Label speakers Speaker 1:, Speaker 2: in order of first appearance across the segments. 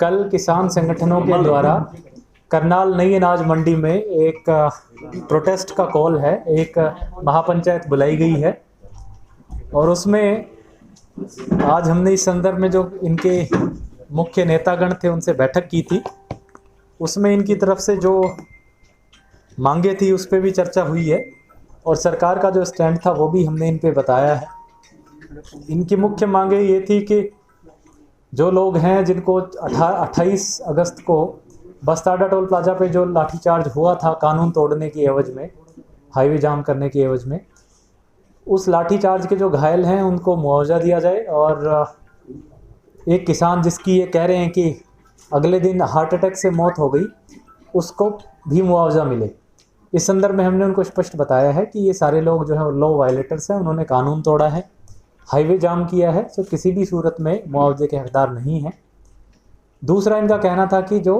Speaker 1: कल किसान संगठनों के द्वारा करनाल नई अनाज मंडी में एक प्रोटेस्ट का कॉल है, एक महापंचायत बुलाई गई है और उसमें आज हमने इस संदर्भ में जो इनके मुख्य नेतागण थे उनसे बैठक की थी। उसमें इनकी तरफ से जो मांगे थी उस पर भी चर्चा हुई है और सरकार का जो स्टैंड था वो भी हमने इन पे बताया है। इनकी मुख्य मांगे ये थी कि जो लोग हैं जिनको 28 अगस्त को बस्ताडा टोल प्लाजा पे जो लाठीचार्ज हुआ था कानून तोड़ने की एवज में, हाईवे जाम करने की एवज में, उस लाठीचार्ज के जो घायल हैं उनको मुआवजा दिया जाए और एक किसान जिसकी ये कह रहे हैं कि अगले दिन हार्ट अटैक से मौत हो गई उसको भी मुआवजा मिले। इस संदर्भ में हमने उनको स्पष्ट बताया है कि ये सारे लोग जो है लॉ वायलेटर्स हैं, उन्होंने कानून तोड़ा है, हाईवे जाम किया है, तो किसी भी सूरत में मुआवजे के हकदार नहीं हैं। दूसरा इनका कहना था कि जो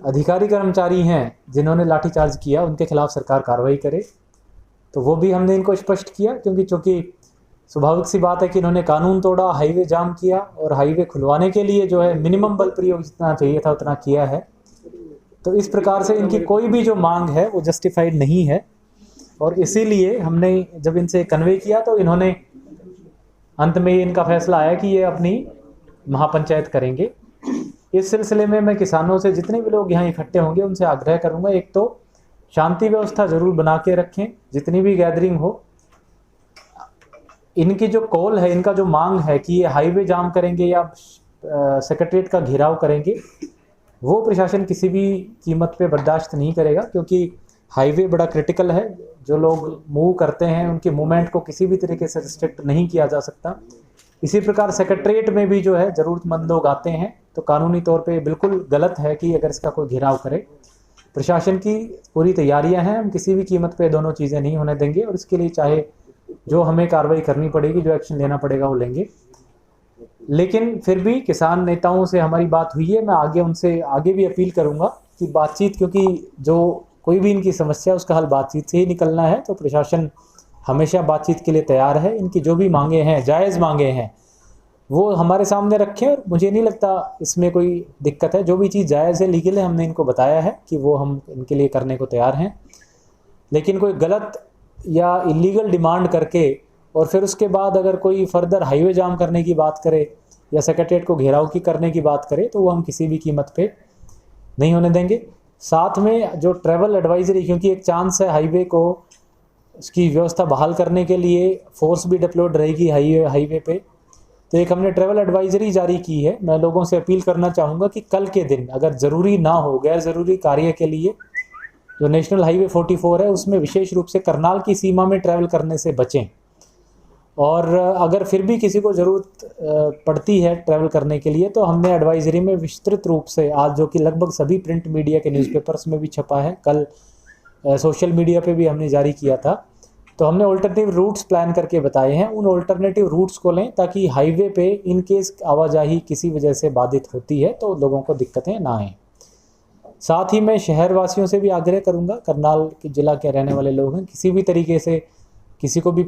Speaker 1: अधिकारी कर्मचारी हैं जिन्होंने लाठीचार्ज किया उनके खिलाफ सरकार कार्रवाई करे, तो वो भी हमने इनको स्पष्ट किया क्योंकि चूँकि स्वाभाविक सी बात है कि इन्होंने कानून तोड़ा, हाईवे जाम किया और हाईवे खुलवाने के लिए जो है मिनिमम बल प्रयोग जितना चाहिए था उतना किया है। तो इस प्रकार से इनकी कोई भी जो मांग है वो जस्टिफाइड नहीं है और इसीलिए हमने जब इनसे कन्वे किया तो इन्होंने अंत में इनका फैसला आया कि ये अपनी महापंचायत करेंगे। इस सिलसिले में मैं किसानों से जितने भी लोग यहाँ इकट्ठे होंगे उनसे आग्रह करूँगा, एक तो शांति व्यवस्था ज़रूर बना के रखें, जितनी भी गैदरिंग हो। इनकी जो कॉल है, इनका जो मांग है कि ये हाईवे जाम करेंगे या सेक्रेटरीट का घेराव करेंगे, वो प्रशासन किसी भी कीमत पे बर्दाश्त नहीं करेगा क्योंकि हाईवे बड़ा क्रिटिकल है। जो लोग मूव करते हैं उनके मूवमेंट को किसी भी तरीके से रिस्ट्रिक्ट नहीं किया जा सकता। इसी प्रकार सेक्रेटरीट में भी जो है ज़रूरतमंद लोग आते हैं, तो कानूनी तौर पे बिल्कुल गलत है कि अगर इसका कोई घेराव करे। प्रशासन की पूरी तैयारियां हैं, हम किसी भी कीमत पे दोनों चीज़ें नहीं होने देंगे और इसके लिए चाहे जो हमें कार्रवाई करनी पड़ेगी, जो एक्शन लेना पड़ेगा वो लेंगे। लेकिन फिर भी किसान नेताओं से हमारी बात हुई है, मैं आगे उनसे आगे भी अपील करूंगा कि बातचीत, क्योंकि जो कोई भी इनकी समस्या उसका हल बातचीत से ही निकलना है, तो प्रशासन हमेशा बातचीत के लिए तैयार है। इनकी जो भी मांगे हैं, जायज़ मांगे हैं, वो हमारे सामने रखें और मुझे नहीं लगता इसमें कोई दिक्कत है। जो भी चीज़ जायज़ है, लीगल है, हमने इनको बताया है कि वो हम इनके लिए करने को तैयार हैं। लेकिन कोई गलत या इलीगल डिमांड करके और फिर उसके बाद अगर कोई फर्दर हाईवे जाम करने की बात करे या सेक्रेटरीट को घेराव की करने की बात करे, तो वो हम किसी भी कीमत पे नहीं होने देंगे। साथ में जो ट्रैवल एडवाइजरी, क्योंकि एक चांस है हाईवे को उसकी व्यवस्था बहाल करने के लिए फोर्स भी डिप्लॉयड रहेगी हाईवे पे, तो एक हमने ट्रैवल एडवाइजरी जारी की है। मैं लोगों से अपील करना चाहूँगा कि कल के दिन अगर ज़रूरी ना हो, गैर ज़रूरी कार्य के लिए जो नेशनल हाईवे 44 है उसमें विशेष रूप से करनाल की सीमा में ट्रैवल करने से बचें। और अगर फिर भी किसी को ज़रूरत पड़ती है ट्रैवल करने के लिए, तो हमने एडवाइजरी में विस्तृत रूप से आज, जो कि लगभग सभी प्रिंट मीडिया के न्यूज़पेपर्स में भी छपा है, कल सोशल मीडिया पे भी हमने जारी किया था, तो हमने ऑल्टरनेटिव रूट्स प्लान करके बताए हैं। उन ऑल्टरनेटिव रूट्स को लें ताकि हाईवे पे इन केस आवाजाही किसी वजह से बाधित होती है तो लोगों को दिक्कतें ना आएँ। साथ ही मैं शहर वासियों से भी आग्रह करूंगा, करनाल के ज़िला के रहने वाले लोग हैं, किसी भी तरीके से किसी को भी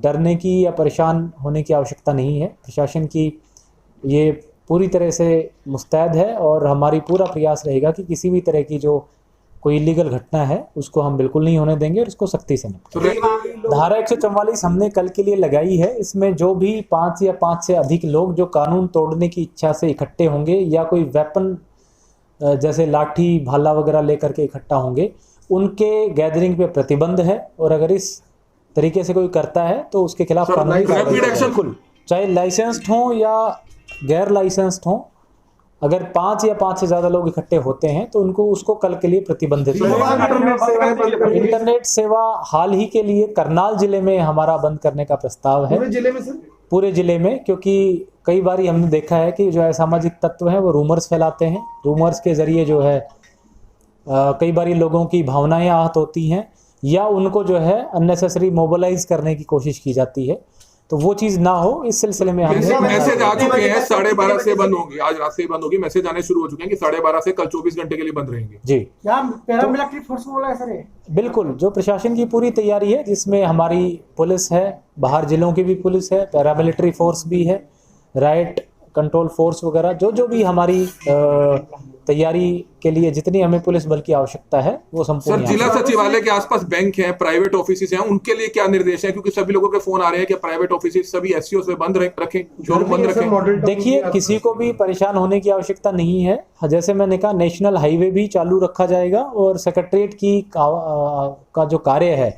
Speaker 1: डरने की या परेशान होने की आवश्यकता नहीं है। प्रशासन की ये पूरी तरह से मुस्तैद है और हमारी पूरा प्रयास रहेगा कि किसी भी तरह की जो कोई इलीगल घटना है उसको हम बिल्कुल नहीं होने देंगे और इसको सख्ती से निपटेंगे। धारा 144 हमने कल के लिए लगाई है। इसमें जो भी 5 या 5 से अधिक लोग जो कानून तोड़ने की इच्छा से इकट्ठे होंगे या कोई वेपन जैसे लाठी भाला वगैरह लेकर के इकट्ठा होंगे, उनके गैदरिंग पे प्रतिबंध है और अगर इस तरीके से कोई करता है तो उसके खिलाफ कानूनी कार्रवाई, चाहे लाइसेंस्ड हो या गैर लाइसेंस्ड हो। अगर 5 या 5 से ज़्यादा लोग इकट्ठे होते हैं तो उनको उसको कल के लिए प्रतिबंधित है। इंटरनेट सेवा हाल ही के लिए करनाल जिले में हमारा बंद करने का प्रस्ताव है, पूरे जिले में, क्योंकि कई बार हमने देखा है कि जो असामाजिक तत्व हैं वो रूमर्स फैलाते हैं। रूमर्स के ज़रिए जो है कई बार लोगों की भावनाएं आहत होती हैं या उनको जो है अननेसेसरी मोबिलाइज करने की कोशिश की जाती है, तो वो चीज़ ना हो, इस सिलसिले में हमने
Speaker 2: मैसेज आ चुके हैं 12:30 से बंद होगी, आज रात से बंद होगी, मैसेज आने शुरू हो चुके हैं कि 12:30 से कल 24 घंटे के लिए बंद रहेंगे।
Speaker 1: जी,
Speaker 3: पैरामिलिट्री फोर्स बोला है सर?
Speaker 1: बिल्कुल, जो प्रशासन की पूरी तैयारी है, जिसमें हमारी पुलिस है, बाहर जिलों की भी पुलिस है, पैरामिलिट्री फोर्स भी है, राइट कंट्रोल फोर्स वगैरह जो भी हमारी तैयारी के लिए जितनी हमें पुलिस बल की आवश्यकता है वो
Speaker 2: सर
Speaker 1: संपूर्ण
Speaker 2: जिला सचिवालय के आसपास बैंक हैं, प्राइवेट ऑफिस हैं, उनके लिए क्या निर्देश है? क्योंकि सभी लोगों के फोन आ रहे हैं कि प्राइवेट ऑफिस सभी एससीओ में बंद रखें, शोरूम बंद रखें।
Speaker 1: देखिए, किसी को भी परेशान होने की आवश्यकता नहीं है। जैसे मैंने कहा, नेशनल हाईवे भी चालू रखा जाएगा और सेक्रेटरीट की का जो कार्य है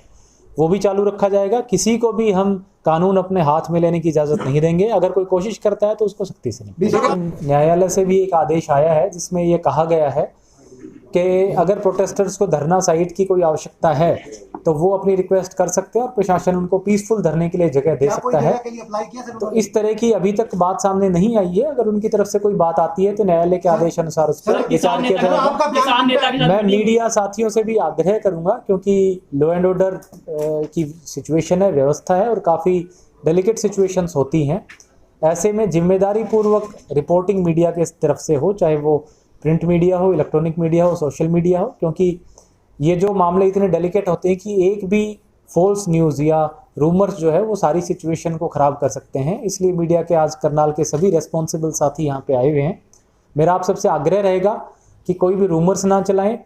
Speaker 1: वो भी चालू रखा जाएगा। किसी को भी हम कानून अपने हाथ में लेने की इजाजत नहीं देंगे। अगर कोई कोशिश करता है तो उसको सख्ती से नहीं। न्यायालय से भी एक आदेश आया है जिसमें ये कहा गया है कि अगर प्रोटेस्टर्स को धरना साइट की कोई आवश्यकता है तो वो अपनी रिक्वेस्ट कर सकते हैं और प्रशासन उनको पीसफुल धरने के लिए जगह दे सकता है। तो इस तरह की अभी तक बात सामने नहीं आई है। अगर उनकी तरफ से कोई बात आती है तो न्यायालय के आदेश अनुसार उस पर विचार किया जाएगा। मैं मीडिया साथियों से भी आग्रह करूंगा, क्योंकि लॉ एंड ऑर्डर की सिचुएशन है, व्यवस्था है और काफ़ी डेलिकेट सिचुएशंस होती हैं। ऐसे में जिम्मेदारी पूर्वक रिपोर्टिंग मीडिया के तरफ से हो, चाहे वो प्रिंट मीडिया हो, इलेक्ट्रॉनिक मीडिया हो, सोशल मीडिया हो, क्योंकि ये जो मामले इतने डेलिकेट होते हैं कि एक भी फॉल्स न्यूज़ या रूमर्स जो है वो सारी सिचुएशन को ख़राब कर सकते हैं। इसलिए मीडिया के आज करनाल के सभी रेस्पॉन्सिबल साथी यहाँ पे आए हुए हैं। मेरा आप सबसे आग्रह रहेगा कि कोई भी रूमर्स ना चलाएं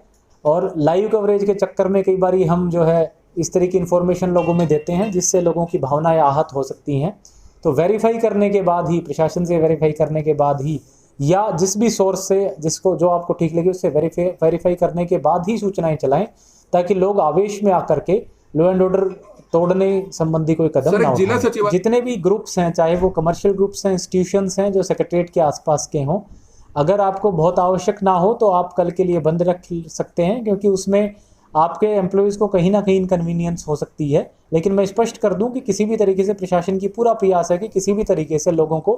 Speaker 1: और लाइव कवरेज के चक्कर में कई बार हम जो है इस तरह की इन्फॉर्मेशन लोगों में देते हैं जिससे लोगों की भावनाएं आहत हो सकती हैं। तो वेरीफाई करने के बाद ही, प्रशासन से वेरीफाई करने के बाद ही, या जिस भी सोर्स से जिसको जो आपको ठीक लगे उससे वेरीफाई करने के बाद ही सूचनाएं चलाएं, ताकि लोग आवेश में आकर के लॉ एंड ऑर्डर तोड़ने संबंधी कोई कदम ना उठाएं। जितने भी ग्रुप्स हैं, चाहे वो कमर्शियल ग्रुप्स हैं, इंस्टीट्यूशंस हैं जो सेक्रेटरीट के आसपास के हों, अगर आपको बहुत आवश्यक ना हो तो आप कल के लिए बंद रख सकते हैं, क्योंकि उसमें आपके एम्प्लॉयज़ को कहीं ना कहीं इनकन्वीनियंस हो सकती है। लेकिन मैं स्पष्ट कर दूं कि किसी भी तरीके से प्रशासन की पूरा प्रयास है कि किसी भी तरीके से लोगों को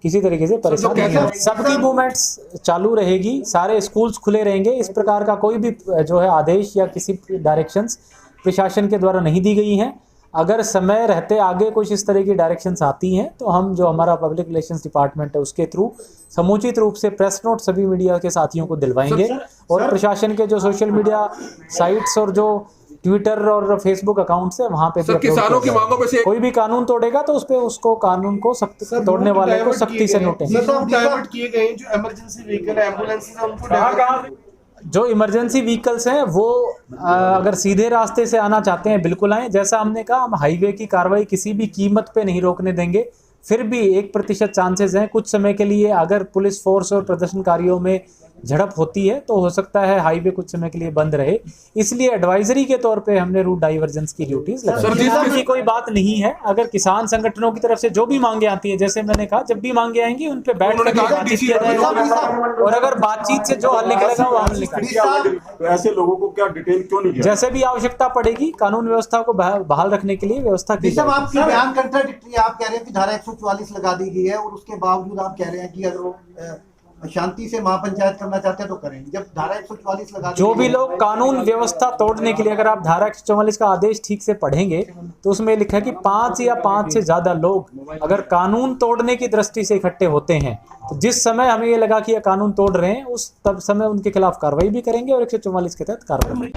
Speaker 1: किसी तरीके से परेशानी नहीं हो। सबकी मूवमेंट्स चालू रहेगी, सारे स्कूल्स खुले रहेंगे। इस प्रकार का कोई भी जो है आदेश या किसी डायरेक्शंस प्रशासन के द्वारा नहीं दी गई हैं। अगर समय रहते आगे कुछ इस तरह की डायरेक्शंस आती हैं तो हम जो हमारा पब्लिक रिलेशंस डिपार्टमेंट है उसके थ्रू समुचित रूप से प्रेस नोट सभी मीडिया के साथियों को दिलवाएंगे और प्रशासन के जो सोशल मीडिया साइट्स और जो ट्विटर और फेसबुक अकाउंट्स है वहां पे भी
Speaker 2: किसानों की मांगों पे से
Speaker 1: कोई भी कानून तोड़ेगा तो उस पे उसको कानून को सख्त तोड़ने वाले को सख्ती से नोटिस।
Speaker 3: डाइवर्ट किए गए जो इमरजेंसी व्हीकल है, एम्बुलेंस है, उनको
Speaker 1: जो इमरजेंसी व्हीकल्स हैं वो अगर सीधे रास्ते से आना चाहते हैं बिल्कुल आएँ। जैसा हमने कहा, हम हाईवे की कार्रवाई किसी भी कीमत पे नहीं रोकने देंगे। फिर भी 1% चांसेस हैं कुछ समय के लिए, अगर पुलिस फोर्स और प्रदर्शनकारियों में झड़प होती है तो हो सकता है हाईवे कुछ समय के लिए बंद रहे। इसलिए एडवाइजरी के तौर पे हमने रूट डाइवर्जेंस की ड्यूटीज लगाई। की कोई बात नहीं है। अगर किसान संगठनों की तरफ से जो भी मांगे आती है, जैसे मैंने कहा, जब भी मांगे आएंगी उन पे बैठ कर बातचीत किया जाएगा और अगर बातचीत से जो हल निकलेगा वो हल निकलेगा।
Speaker 4: ऐसे लोगों को क्या डिटेल क्यों नहीं दिया?
Speaker 1: जैसे भी आवश्यकता पड़ेगी कानून व्यवस्था को बहाल रखने के लिए व्यवस्था की जाएगी।
Speaker 5: आपकी बयान कंट्राडिक्टरी, आप कह रहे हैं कि धारा 144 लगा दी गई है और उसके बावजूद आप कह रहे हैं कि अगर वो शांति से महापंचायत करना चाहते हैं तो करेंगे। जब धारा 144 लगा,
Speaker 1: जो भी लोग कानून व्यवस्था तोड़ने के लिए, अगर आप धारा 144 का आदेश ठीक से पढ़ेंगे तो उसमें लिखा है कि 5 या 5 से ज्यादा लोग अगर कानून तोड़ने की दृष्टि से इकट्ठे होते हैं तो जिस समय हमें ये लगा कि ये कानून तोड़ रहे हैं उस तब समय उनके खिलाफ कार्रवाई भी करेंगे और 144 के तहत कार्रवाई।